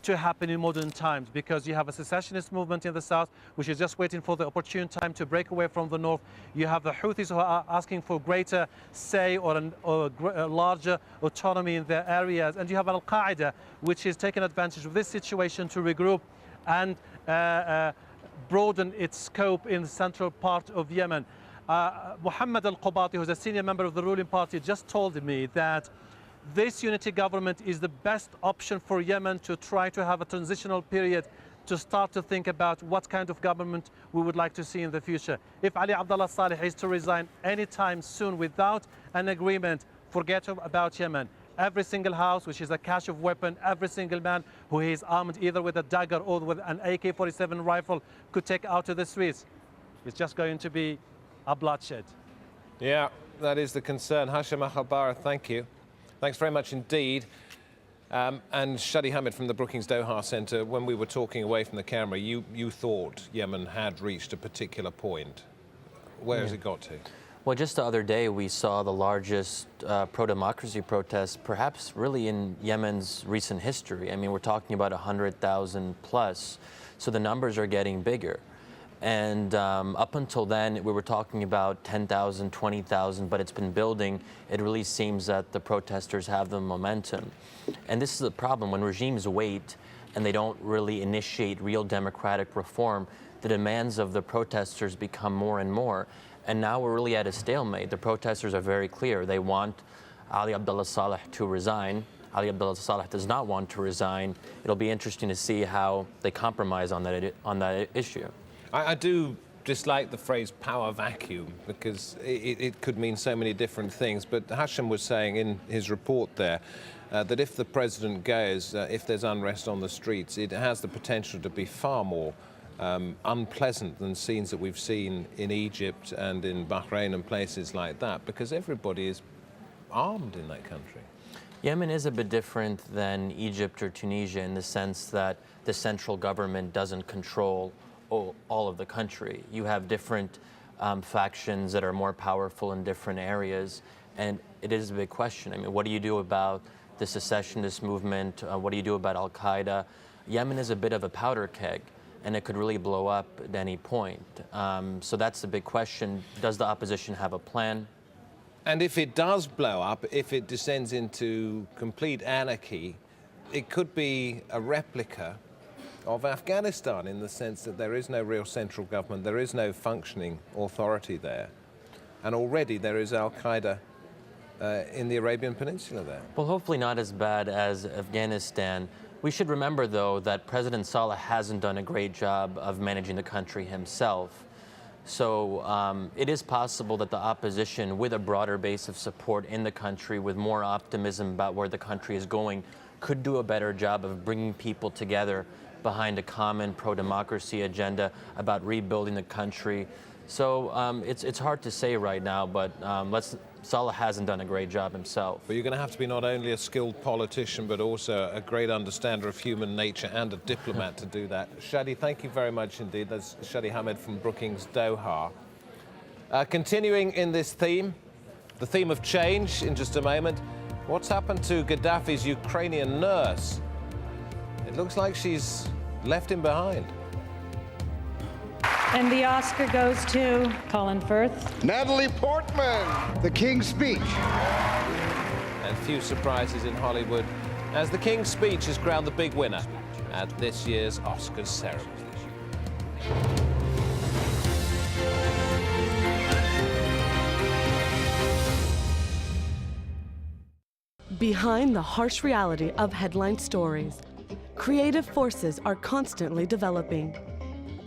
to happen in modern times, because you have a secessionist movement in the south which is just waiting for the opportune time to break away from the north. You have the Houthis who are asking for greater say or a larger autonomy in their areas, and you have Al-Qaeda which is taking advantage of this situation to regroup and broaden its scope in the central part of Yemen. Mohammed Al-Qubati, who's a senior member of the ruling party, just told me that this unity government is the best option for Yemen to try to have a transitional period to start to think about what kind of government we would like to see in the future. If Ali Abdullah Saleh is to resign anytime soon without an agreement, forget about Yemen. Every single house which is a cache of weapon, every single man who is armed either with a dagger or with an AK-47 rifle could take out to the streets. It's just going to be a bloodshed. Yeah, that is the concern. Hashim Al-Khabara, thank you. Thanks very much indeed. And Shadi Hamid from the Brookings Doha Centre, when we were talking away from the camera, you thought Yemen had reached a particular point. Where has it got to? Well, just the other day, we saw the largest pro-democracy protest, perhaps really in Yemen's recent history. I mean, we're talking about 100,000 plus, so the numbers are getting bigger. And up until then, we were talking about 10,000, 20,000, but it's been building. It really seems that the protesters have the momentum. And this is the problem. When regimes wait and they don't really initiate real democratic reform, the demands of the protesters become more and more. And now we're really at a stalemate. The protesters are very clear. They want Ali Abdullah Saleh to resign. Ali Abdullah Saleh does not want to resign. It'll be interesting to see how they compromise on that issue. I do dislike the phrase power vacuum, because it could mean so many different things. But Hashim was saying in his report there that if the president goes, if there's unrest on the streets, it has the potential to be far more unpleasant than scenes that we've seen in Egypt and in Bahrain and places like that, because everybody is armed in that country. Yemen is a bit different than Egypt or Tunisia in the sense that the central government doesn't control all of the country. You have different factions that are more powerful in different areas, and it is a big question. I mean, what do you do about the secessionist movement? What do you do about Al-Qaeda? Yemen is a bit of a powder keg, and it could really blow up at any point. So that's the big question. Does the opposition have a plan? And if it does blow up, if it descends into complete anarchy, it could be a replica of Afghanistan, in the sense that there is no real central government, there is no functioning authority there. And already there is Al-Qaeda in the Arabian Peninsula there. Well, hopefully not as bad as Afghanistan. We should remember, though, that President Saleh hasn't done a great job of managing the country himself. So it is possible that the opposition, with a broader base of support in the country, with more optimism about where the country is going, could do a better job of bringing people together behind a common pro-democracy agenda about rebuilding the country. So it's hard to say right now, but Saleh hasn't done a great job himself. But you're going to have to be not only a skilled politician, but also a great understander of human nature and a diplomat to do that. Shadi, thank you very much indeed. That's Shadi Hamid from Brookings Doha. Continuing in this theme, the theme of change, in just a moment. What's happened to Gaddafi's Ukrainian nurse? It looks like she's left him behind. And the Oscar goes to Colin Firth. Natalie Portman, The King's Speech. And few surprises in Hollywood, as The King's Speech is crowned the big winner at this year's Oscars ceremony. Behind the harsh reality of headline stories, creative forces are constantly developing.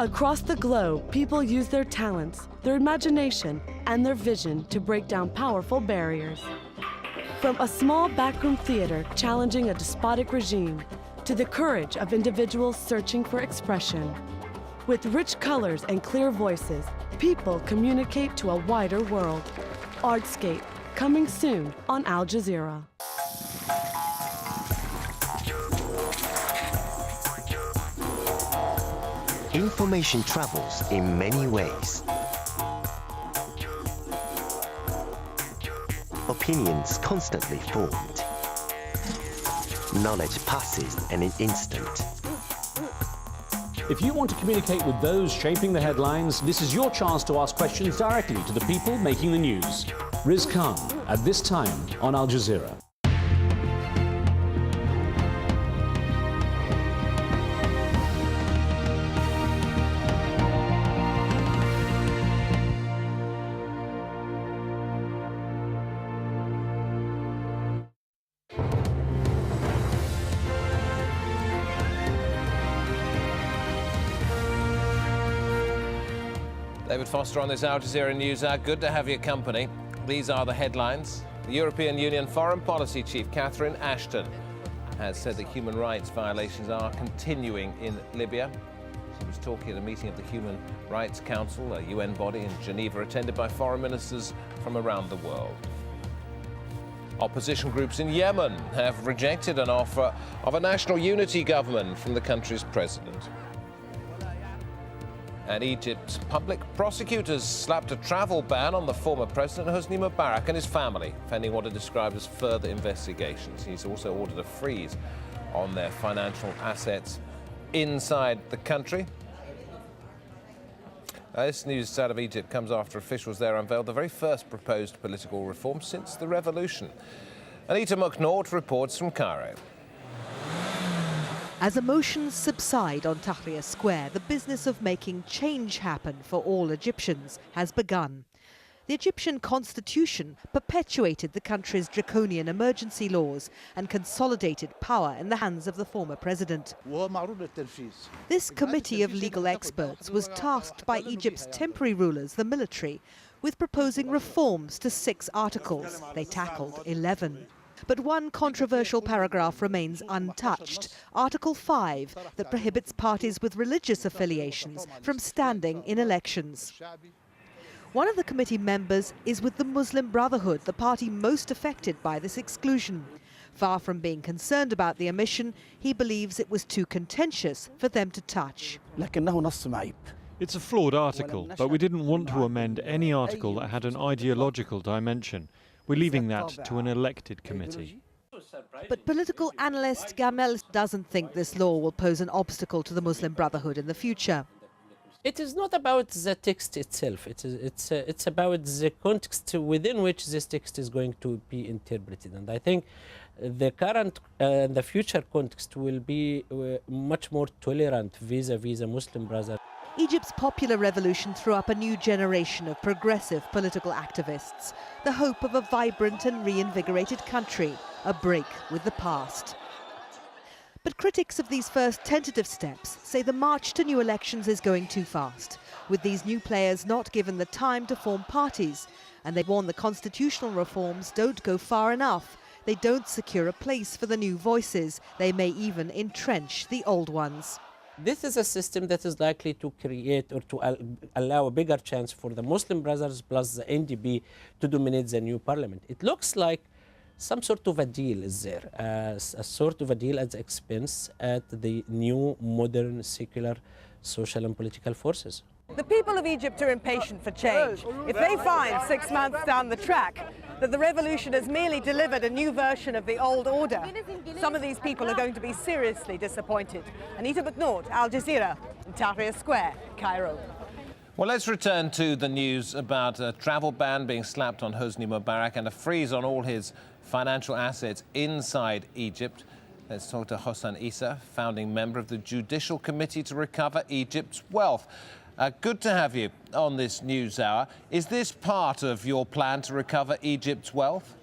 Across the globe, people use their talents, their imagination, and their vision to break down powerful barriers. From a small backroom theater challenging a despotic regime, to the courage of individuals searching for expression. With rich colors and clear voices, people communicate to a wider world. Artscape, coming soon on AlJazeera. Information travels in many ways. Opinions constantly formed. knowledge passes in an instant. If you want to communicate with those shaping the headlines, this is your chance to ask questions directly to the people making the news. Riz Khan, at this time on Al Jazeera. David Foster on this Al Jazeera News Hour. Good to have your company. These are the headlines. The European Union Foreign Policy Chief Catherine Ashton has said that human rights violations are continuing in Libya. She was talking at a meeting of the Human Rights Council, a UN body in Geneva, attended by foreign ministers from around the world. Opposition groups in Yemen have rejected an offer of a national unity government from the country's president. And Egypt's public prosecutors slapped a travel ban on the former president Hosni Mubarak and his family, pending what are described as further investigations. He's also ordered a freeze on their financial assets inside the country. This news out of Egypt comes after officials there unveiled the very first proposed political reform since the revolution. Anita McNaught reports from Cairo. As emotions subside on Tahrir Square, the business of making change happen for all Egyptians has begun. The Egyptian constitution perpetuated the country's draconian emergency laws and consolidated power in the hands of the former president. This committee of legal experts was tasked by Egypt's temporary rulers, the military, with proposing reforms to 6 articles. They tackled 11. But one controversial paragraph remains untouched, Article 5, that prohibits parties with religious affiliations from standing in elections. One of the committee members is with the Muslim Brotherhood, the party most affected by this exclusion. Far from being concerned about the omission, he believes it was too contentious for them to touch. It's a flawed article, but we didn't want to amend any article that had an ideological dimension. We're leaving that to an elected committee. But political analyst Gamel doesn't think this law will pose an obstacle to the Muslim Brotherhood in the future. It is not about the text itself. It's about the context within which this text is going to be interpreted. And I think the current and the future context will be much more tolerant vis-à-vis the Muslim Brotherhood. Egypt's popular revolution threw up a new generation of progressive political activists, the hope of a vibrant and reinvigorated country, a break with the past. But critics of these first tentative steps say the march to new elections is going too fast, with these new players not given the time to form parties, and they warn the constitutional reforms don't go far enough. They don't secure a place for the new voices. They may even entrench the old ones. This is a system that is likely to create or to allow a bigger chance for the Muslim Brothers plus the NDP to dominate the new parliament. It looks like some sort of a deal is there, a sort of a deal at the expense at the new, modern, secular, social and political forces. The people of Egypt are impatient for change. If they find 6 months down the track that the revolution has merely delivered a new version of the old order, some of these people are going to be seriously disappointed. Anita McNaught, Al Jazeera, in Tahrir Square, Cairo. Well, let's return to the news about a travel ban being slapped on Hosni Mubarak and a freeze on all his financial assets inside Egypt. Let's talk to Hossan Issa, founding member of the Judicial Committee to Recover Egypt's Wealth. Good to have you on this news hour. Is this part of your plan to recover Egypt's wealth?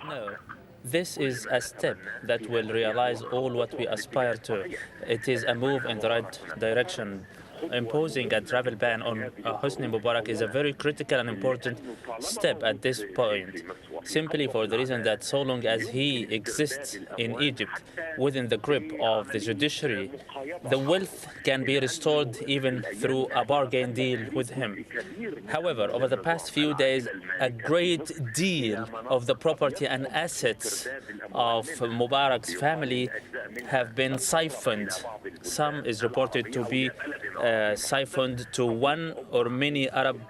No. This is a step that will realize all what we aspire to. It is a move in the right direction. Imposing a travel ban on Hosni Mubarak is a very critical and important step at this point, simply for the reason that so long as he exists in Egypt within the grip of the judiciary, the wealth can be restored even through a bargain deal with him. However, over the past few days, a great deal of the property and assets of Mubarak's family have been siphoned. Some is reported to be siphoned to one or many Arab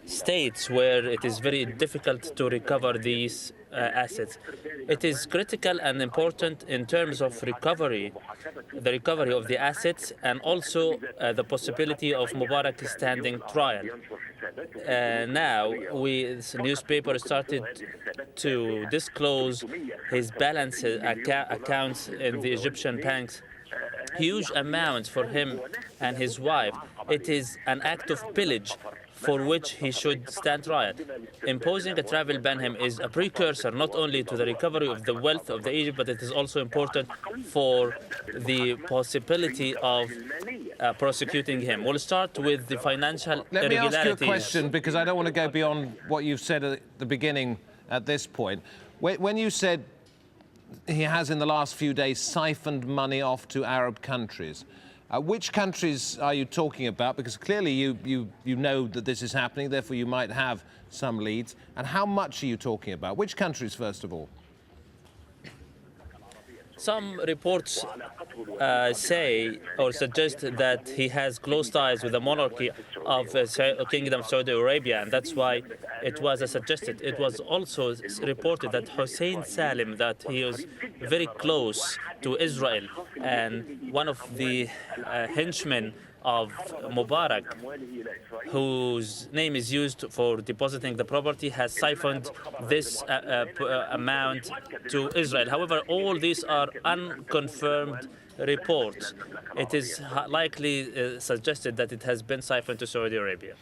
states where it is very difficult to recover these assets. It is critical and important in terms of recovery, the recovery of the assets, and also the possibility of Mubarak standing trial. Now, the newspaper started to disclose his balance accounts in the Egyptian banks. Huge amounts for him and his wife. It is an act of pillage for which he should stand trial. Imposing a travel ban him is a precursor not only to the recovery of the wealth of the Egypt, but it is also important for the possibility of prosecuting him. We'll start with the financial irregularities. Let me ask you a question, because I don't want to go beyond what you've said at the beginning at this point. When you said he has in the last few days siphoned money off to Arab countries, which countries are you talking about? Because clearly you know that this is happening, therefore you might have some leads. And how much are you talking about? Which countries, first of all? Some reports say or suggest that he has close ties with the monarchy of Kingdom of Saudi Arabia, and that's why it was suggested. It was also reported that Hussein Salim, that he was very close to Israel, and one of the henchmen of Mubarak, whose name is used for depositing the property, has siphoned this amount to Israel. However, all these are unconfirmed reports. It is likely suggested that it has been siphoned to Saudi Arabia.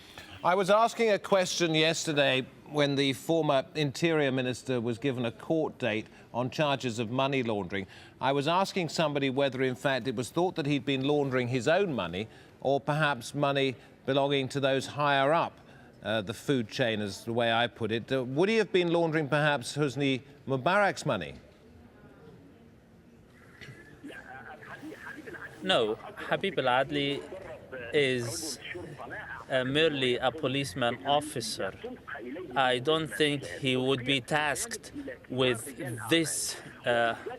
I was asking a question yesterday when the former Interior Minister was given a court date on charges of money laundering. I was asking somebody whether, in fact, it was thought that he'd been laundering his own money or perhaps money belonging to those higher up the food chain, as the way I put it. Would he have been laundering perhaps Hosni Mubarak's money? No, Habib al-Adli is merely a policeman officer. I don't think he would be tasked with this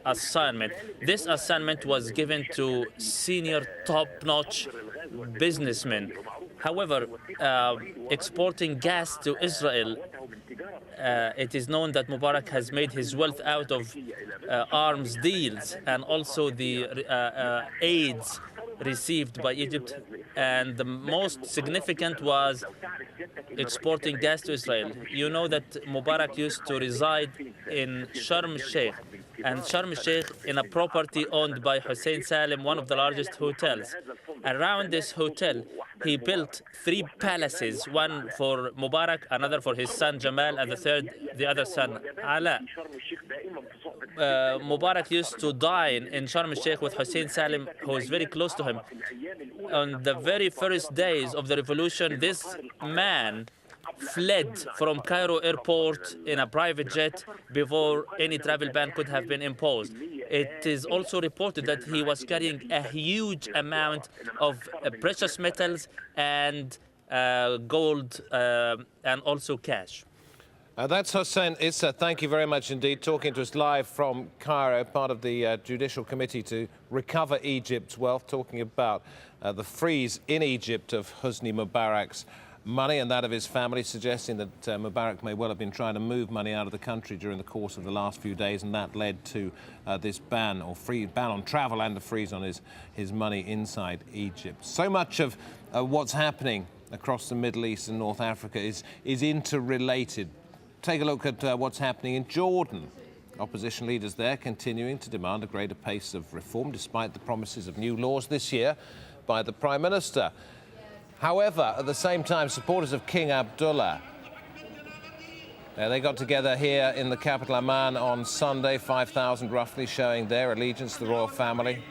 assignment. This assignment was given to senior top-notch businessmen. However, exporting gas to Israel, it is known that Mubarak has made his wealth out of arms deals and also the aids received by Egypt, and the most significant was exporting gas to Israel. You know that Mubarak used to reside in Sharm el-Sheikh, and Sharm el-Sheikh in a property owned by Hussein Salim, one of the largest hotels. Around this hotel, he built 3 palaces, one for Mubarak, another for his son Jamal, and the other son Ala. Mubarak used to dine in Sharm el-Sheikh with Hussein Salim, who was very close to him. On the very first days of the revolution, this man fled from Cairo airport in a private jet before any travel ban could have been imposed. It is also reported that he was carrying a huge amount of precious metals and gold and also cash. That's Hossein Issa. Thank you very much indeed. Talking to us live from Cairo, part of the Judicial Committee to Recover Egypt's Wealth, talking about the freeze in Egypt of Hosni Mubarak's money and that of his family, suggesting that Mubarak may well have been trying to move money out of the country during the course of the last few days, and that led to this ban on travel and a freeze on his money inside Egypt. So much of what's happening across the Middle East and North Africa is interrelated. Take a look at what's happening in Jordan. Opposition leaders there continuing to demand a greater pace of reform, despite the promises of new laws this year by the Prime Minister. However, at the same time, supporters of King Abdullah, they got together here in the capital Amman on Sunday, 5,000 roughly, showing their allegiance to the royal family.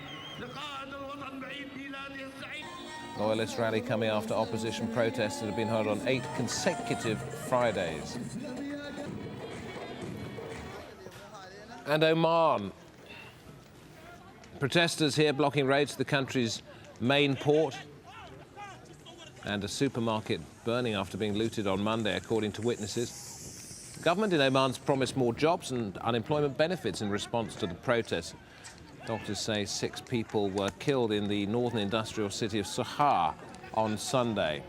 Loyalist rally coming after opposition protests that have been held on 8 consecutive Fridays. And Oman. Protesters here blocking roads to the country's main port, and a supermarket burning after being looted on Monday, according to witnesses. The government in Oman's promised more jobs and unemployment benefits in response to the protests. Doctors say 6 people were killed in the northern industrial city of Sohar on Sunday.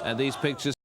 And these pictures